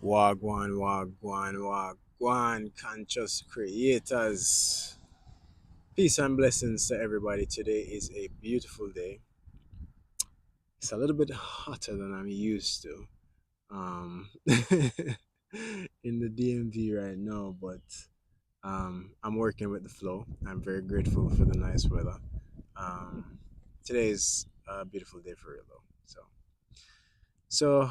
Wagwan, wagwan, wagwan, conscious creators. Peace and blessings to everybody. Today is a beautiful day. It's a little bit hotter than I'm used to in the DMV right now, but I'm working with the flow. I'm very grateful for the nice weather. Um, Today is a beautiful day for real, though. So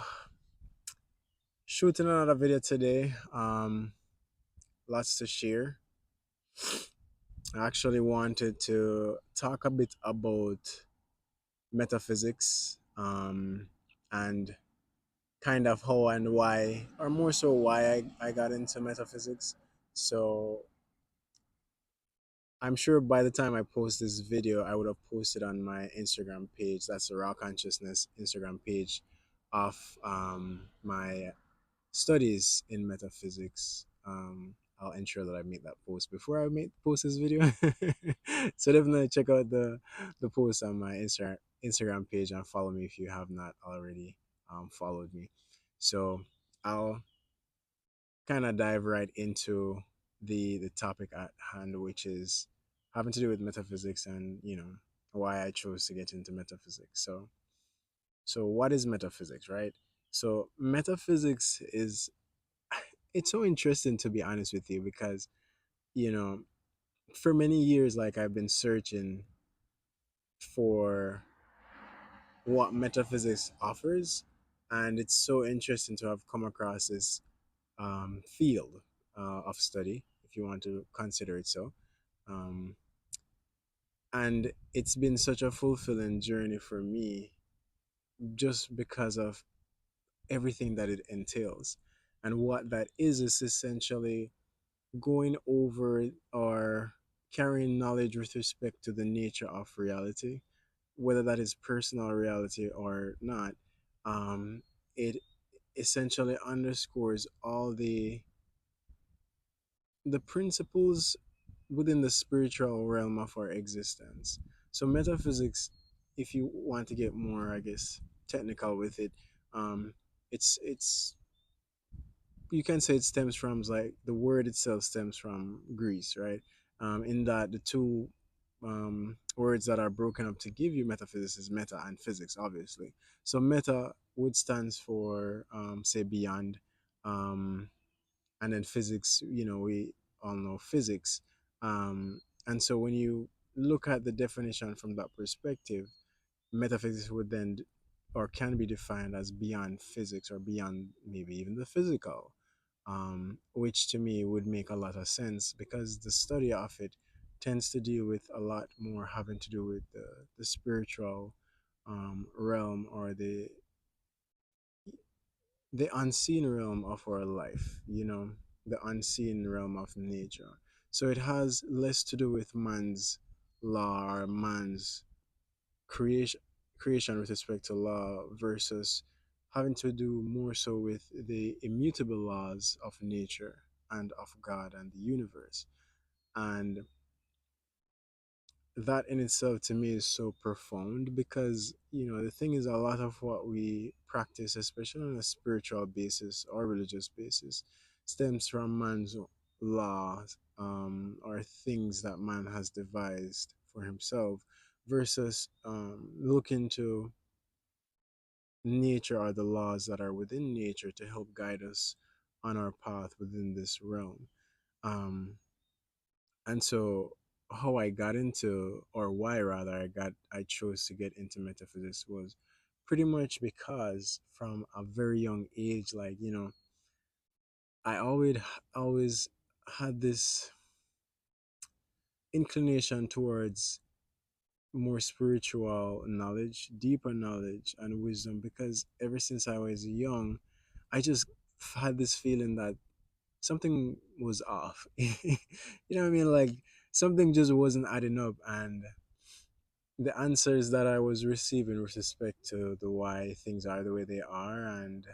shooting another video today. Lots to share. I actually wanted to talk a bit about metaphysics and kind of how and why, or more so why I got into metaphysics. So I'm sure by the time I post this video, I would have posted on my Instagram page. That's the Raw Consciousness Instagram page of my studies in metaphysics. I'll ensure that I make that post before I make post this video. So definitely check out the post on my Instagram page and follow me if you have not already followed me. So I'll kind of dive right into the topic at hand, which is having to do with metaphysics and why I chose to get into metaphysics. So what is metaphysics, right? So metaphysics is it's so interesting, to be honest with you, because you know for many years, like, I've been searching for what metaphysics offers, and it's so interesting to have come across this field of study, if you want to consider it so. um, and it's been such a fulfilling journey for me, just because of everything that it entails. And what that is essentially going over or carrying knowledge with respect to the nature of reality, whether that is personal reality or not. It essentially underscores all the principles within the spiritual realm of our existence. So metaphysics, if you want to get more, I guess, technical with it, um, it's you can say it stems from, like, the word itself stems from Greece, right? In that the two words that are broken up to give you metaphysics is meta and physics, obviously. So meta would stands for, say, beyond, um, and then physics. We all know physics, and so when you look at the definition from that perspective, metaphysics would then or can be defined as beyond physics or beyond maybe even the physical, which to me would make a lot of sense because the study of it tends to deal with a lot more having to do with the spiritual realm, or the unseen realm of our life, the unseen realm of nature. So it has less to do with man's law or man's creation creation with respect to law versus having to do more so with the immutable laws of nature and of God and the universe. And that in itself to me is so profound because the thing is, a lot of what we practice, especially on a spiritual basis or religious basis, stems from man's laws, or things that man has devised for himself, versus looking to nature or the laws that are within nature to help guide us on our path within this realm. Um, and so how I got into, or why rather I chose to get into metaphysics, was pretty much because from a very young age, like, I always had this inclination towards more spiritual knowledge, deeper knowledge and wisdom, because ever since I was young, I just had this feeling that something was off. You know what I mean? Like, something just wasn't adding up, and the answers that I was receiving with respect to the why things are the way they are, and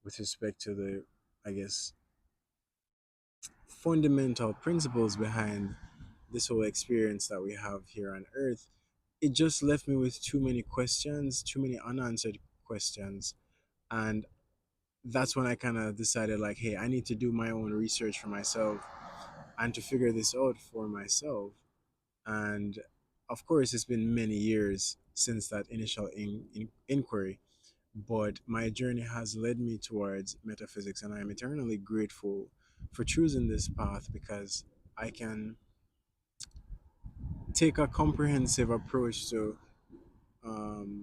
with respect to the, I guess, fundamental principles behind this whole experience that we have here on Earth, it just left me with too many questions, too many unanswered questions, and that's when I kind of decided, like, hey, I need to do my own research for myself and to figure this out for myself. And of course, it's been many years since that initial inquiry, but my journey has led me towards metaphysics, and I am eternally grateful for choosing this path because I can take a comprehensive approach to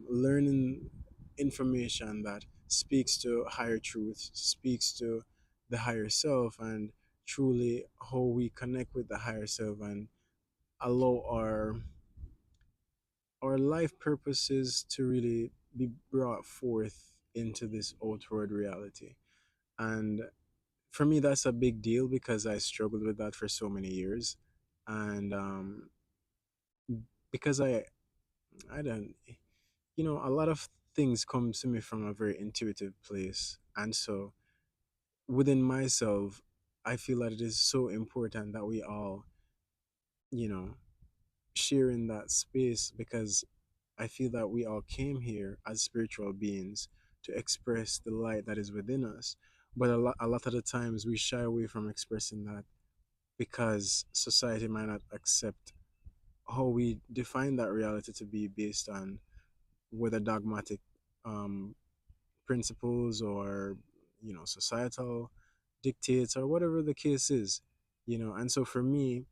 learning information that speaks to higher truth, speaks to the higher self, and truly how we connect with the higher self and allow our life purposes to really be brought forth into this outward reality. And for me, that's a big deal because I struggled with that for so many years. And because I don't, a lot of things come to me from a very intuitive place. And so within myself, I feel that it is so important that we all, you know, share in that space because I feel that we all came here as spiritual beings to express the light that is within us. But a lot of the times we shy away from expressing that because society might not accept how we define that reality to be based on whether dogmatic um, principles or societal dictates or whatever the case is. And so for me,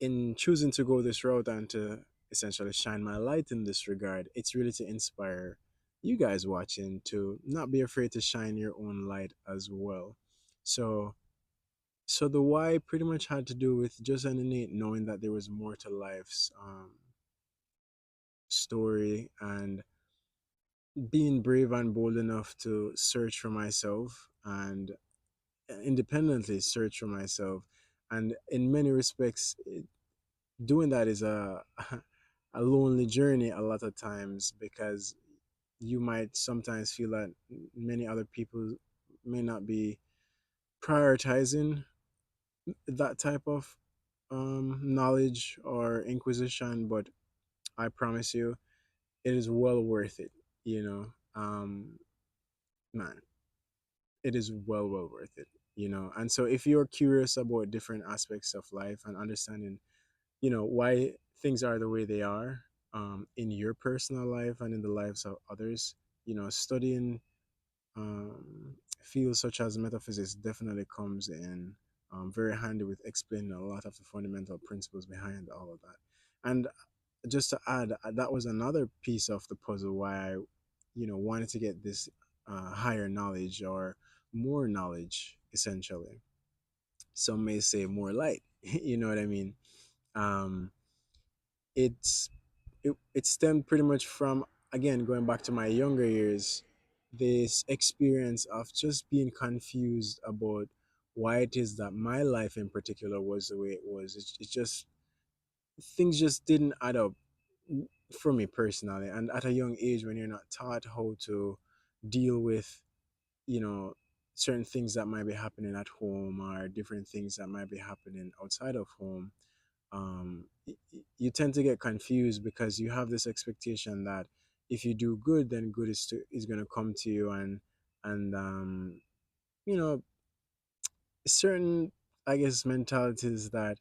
in choosing to go this route and to essentially shine my light in this regard, it's really to inspire you guys watching to not be afraid to shine your own light as well. So so the why pretty much had to do with just an innate knowing that there was more to life's story, and being brave and bold enough to search for myself and independently search for myself. And in many respects, doing that is a a lonely journey a lot of times because you might sometimes feel that many other people may not be prioritizing that type of knowledge or inquisition, but I promise you, it is well worth it. You know, man, it is well worth it. And so if you're curious about different aspects of life and understanding, why things are the way they are in your personal life and in the lives of others, studying fields such as metaphysics definitely comes in very handy with explaining a lot of the fundamental principles behind all of that. And just to add, that was another piece of the puzzle why I, wanted to get this higher knowledge or more knowledge, essentially. Some may say more light, you know what I mean? Um, it's it stemmed pretty much from, again, going back to my younger years, this experience of just being confused about why it is that my life in particular was the way it was. It's just things just didn't add up for me personally. And at a young age, when you're not taught how to deal with, you know certain things that might be happening at home or different things that might be happening outside of home, you tend to get confused because you have this expectation that if you do good, then good is going to come to you. And you know certain, I guess, mentalities that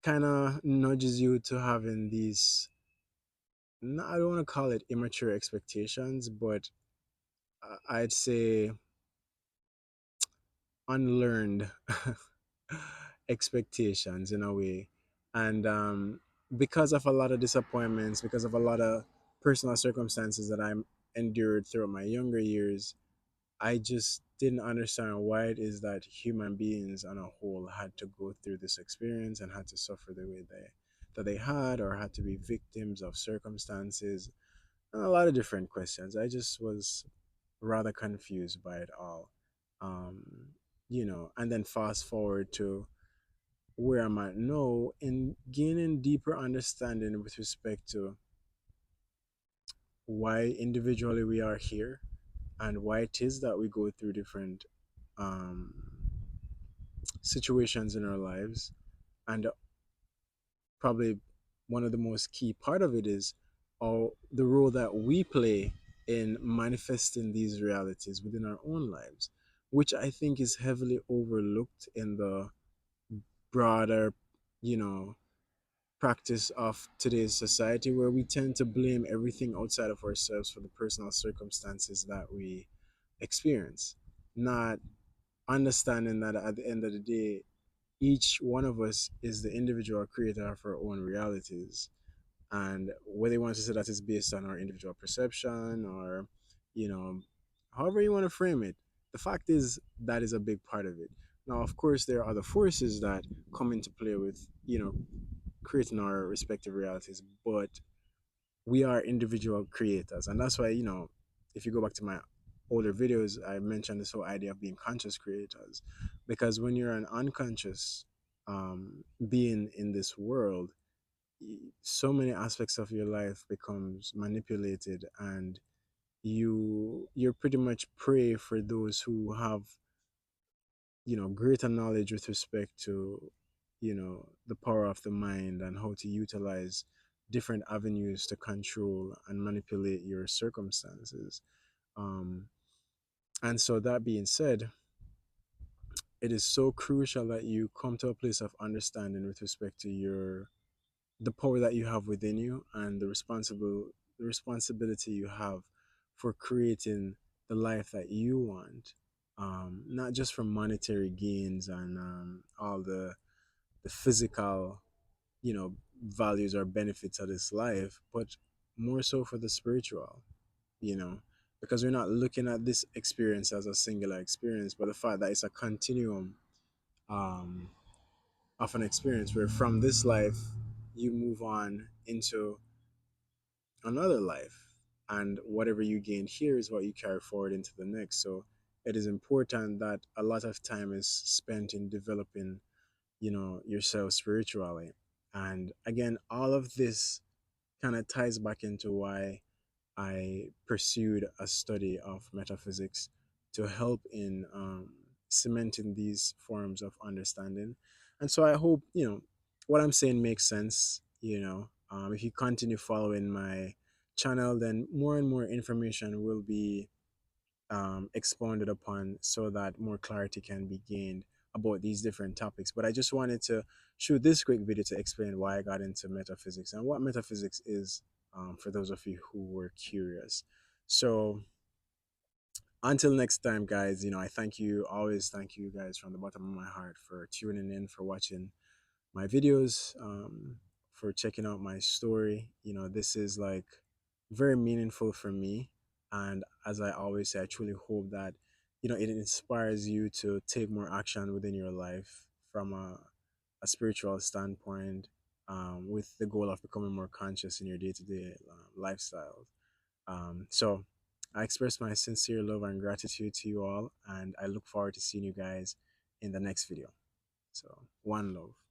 kind of nudges you to having these, no, I don't want to call it immature expectations, but I'd say unlearned expectations in a way. And because of a lot of disappointments, because of a lot of personal circumstances that I endured throughout my younger years, I just didn't understand why it is that human beings on a whole had to go through this experience and had to suffer the way that they had, or had to be victims of circumstances, and a lot of different questions. I just was rather confused by it all. Um, and then fast forward to where I'm at now in gaining deeper understanding with respect to why individually we are here and why it is that we go through different um, situations in our lives. And probably one of the most key part of it is the role that we play in manifesting these realities within our own lives, which I think is heavily overlooked in the broader, you know, practice of today's society, where we tend to blame everything outside of ourselves for the personal circumstances that we experience, not understanding that at the end of the day, each one of us is the individual creator of our own realities. And whether you want to say that is based on our individual perception or, you know, however you want to frame it, the fact is that is a big part of it. Now, of course, there are other forces that come into play with, creating our respective realities, but we are individual creators. And that's why, if you go back to my older videos, I mentioned this whole idea of being conscious creators. Because when you're an unconscious being in this world, so many aspects of your life becomes manipulated, and you're pretty much prey for those who have, greater knowledge with respect to, the power of the mind and how to utilize different avenues to control and manipulate your circumstances. um and so, that being said, it is so crucial that you come to a place of understanding with respect to your the power that you have within you, and the responsibility you have for creating the life that you want, not just for monetary gains and all the physical, values or benefits of this life, but more so for the spiritual, you know because we're not looking at this experience as a singular experience, but the fact that it's a continuum, um, of an experience where from this life you move on into another life, and whatever you gain here is what you carry forward into the next. So it is important that a lot of time is spent in developing, yourself spiritually. And again, all of this kind of ties back into why I pursued a study of metaphysics, to help in cementing these forms of understanding. And so I hope, what I'm saying makes sense. If you continue following my channel, then more and more information will be expounded upon, so that more clarity can be gained about these different topics. But I just wanted to shoot this quick video to explain why I got into metaphysics and what metaphysics is, for those of you who were curious. So until next time, guys, I always thank you guys from the bottom of my heart for tuning in, for watching my videos, for checking out my story. This is like very meaningful for me. And as I always say, I truly hope that, it inspires you to take more action within your life from a spiritual standpoint, with the goal of becoming more conscious in your day to day lifestyle. So I express my sincere love and gratitude to you all, and I look forward to seeing you guys in the next video. So, one love.